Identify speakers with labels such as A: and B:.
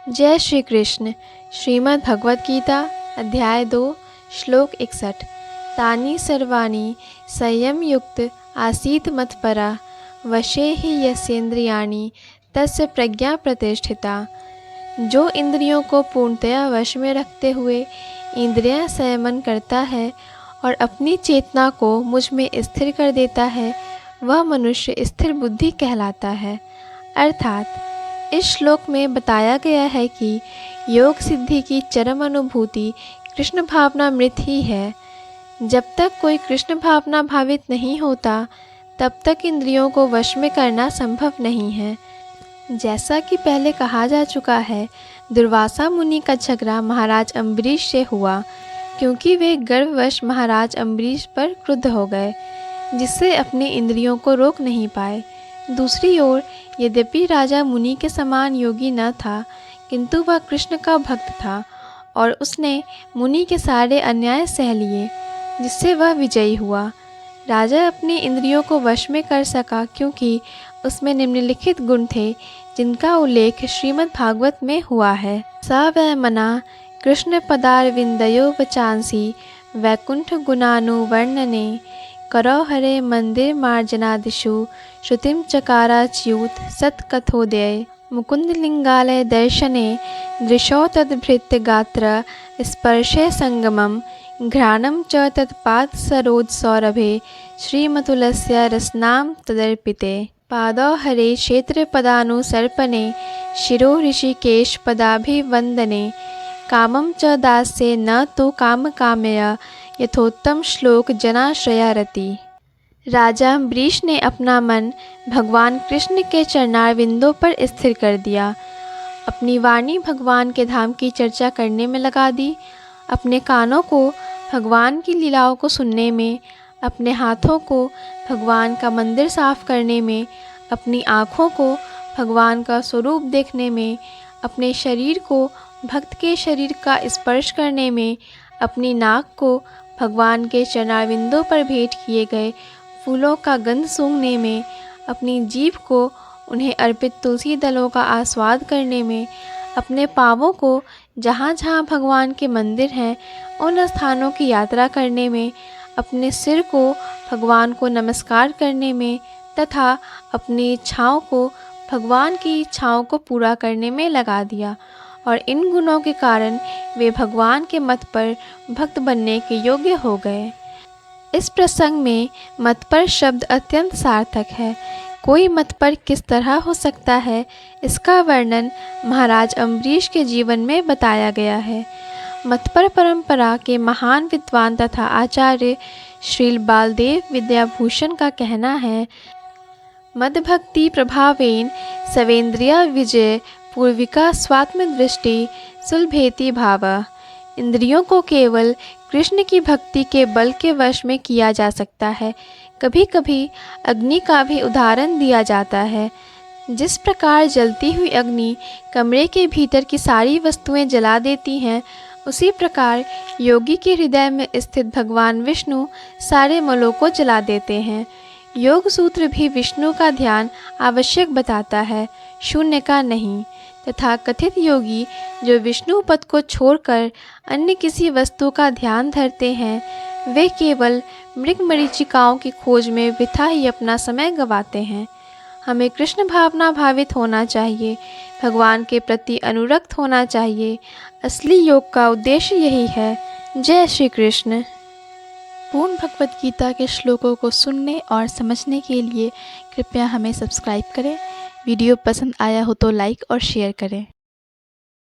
A: जय श्री कृष्ण। श्रीमद् भगवद गीता अध्याय 2 श्लोक 61। तानि सर्वाणि संयम युक्त आसीत मत्परा वशे ही यस्येन्द्रियाणि तस्य प्रज्ञा प्रतिष्ठिता। जो इंद्रियों को पूर्णतया वश में रखते हुए इंद्रियां संयमन करता है और अपनी चेतना को मुझ में स्थिर कर देता है, वह मनुष्य स्थिर बुद्धि कहलाता है। अर्थात इस श्लोक में बताया गया है कि योग सिद्धि की चरम अनुभूति कृष्ण भावनामृत ही है। जब तक कोई कृष्ण भावना भावित नहीं होता, तब तक इंद्रियों को वश में करना संभव नहीं है। जैसा कि पहले कहा जा चुका है, दुर्वासा मुनि का झगड़ा महाराज अम्बरीश से हुआ, क्योंकि वे गर्ववश महाराज अम्बरीश पर क्रुद्ध हो गए, जिससे अपने इंद्रियों को रोक नहीं पाए। दूसरी ओर यद्यपि राजा मुनि के समान योगी न था, किंतु वह कृष्ण का भक्त था और उसने मुनि के सारे अन्याय सह लिए, जिससे वह विजयी हुआ। राजा अपनी इंद्रियों को वश में कर सका क्योंकि उसमें निम्नलिखित गुण थे, जिनका उल्लेख श्रीमद् भागवत में हुआ है। स वै मना कृष्ण पदारविंदयो वचांसी वैकुंठ गुणानुवर्णने करो हरे मंदिर मार्जनादिषु श्रुतिम चकाराच्युत सत्कथोदय मुकुंद लिंगालय दर्शने दृशो तद्भृत्य गात्र स्पर्शे संगमम घ्राणं च तत्पाद सरोज सौरभे श्रीमतुलस्य रसनाम तदर्पिते पादौ हरे क्षेत्र पदानुसर्पणे शिरो ऋषिकेश पदाभिवंदने कामं च दास्ये न तो काम कामय यथोत्तम श्लोक जनाश्रयारति। राजा अम्बरीश ने अपना मन भगवान कृष्ण के चरणारविंदों पर स्थिर कर दिया, अपनी वाणी भगवान के धाम की चर्चा करने में लगा दी, अपने कानों को भगवान की लीलाओं को सुनने में, अपने हाथों को भगवान का मंदिर साफ करने में, अपनी आँखों को भगवान का स्वरूप देखने में, अपने शरीर को भक्त के शरीर का स्पर्श करने में, अपनी नाक को भगवान के चरणारविंदों पर भेंट किए गए फूलों का गंध सूंघने में, अपनी जीभ को उन्हें अर्पित तुलसी दलों का आस्वाद करने में, अपने पाँवों को जहाँ जहाँ भगवान के मंदिर हैं उन स्थानों की यात्रा करने में, अपने सिर को भगवान को नमस्कार करने में तथा अपनी इच्छाओं को भगवान की इच्छाओं को पूरा करने में लगा दिया। और इन गुणों के कारण वे भगवान के मत पर भक्त बनने के योग्य हो गए। इस प्रसंग में मत पर शब्द अत्यंत सार्थक है। कोई मत पर किस तरह हो सकता है, इसका वर्णन महाराज अम्बरीश के जीवन में बताया गया है। मत पर परंपरा के महान विद्वान तथा आचार्य श्रील बालदेव विद्याभूषण का कहना है, मद भक्ति प्रभावेन सवेन्द्रिया विजय पूर्विका स्वात्म दृष्टि सुलभेति भावा। इंद्रियों को केवल कृष्ण की भक्ति के बल के वश में किया जा सकता है। कभी कभी अग्नि का भी उदाहरण दिया जाता है। जिस प्रकार जलती हुई अग्नि कमरे के भीतर की सारी वस्तुएं जला देती हैं, उसी प्रकार योगी के हृदय में स्थित भगवान विष्णु सारे मलों को जला देते हैं। योग सूत्र भी विष्णु का ध्यान आवश्यक बताता है, शून्य का नहीं। तथा कथित योगी जो विष्णु पद को छोड़कर अन्य किसी वस्तु का ध्यान धरते हैं, वे केवल मृग मरीचिकाओं की खोज में वृथा ही अपना समय गंवाते हैं। हमें कृष्ण भावना भावित होना चाहिए, भगवान के प्रति अनुरक्त होना चाहिए। असली योग का उद्देश्य यही है। जय श्री कृष्ण। पूर्ण भगवद गीता के श्लोकों को सुनने और समझने के लिए कृपया हमें सब्सक्राइब करें। वीडियो पसंद आया हो तो लाइक और शेयर करें।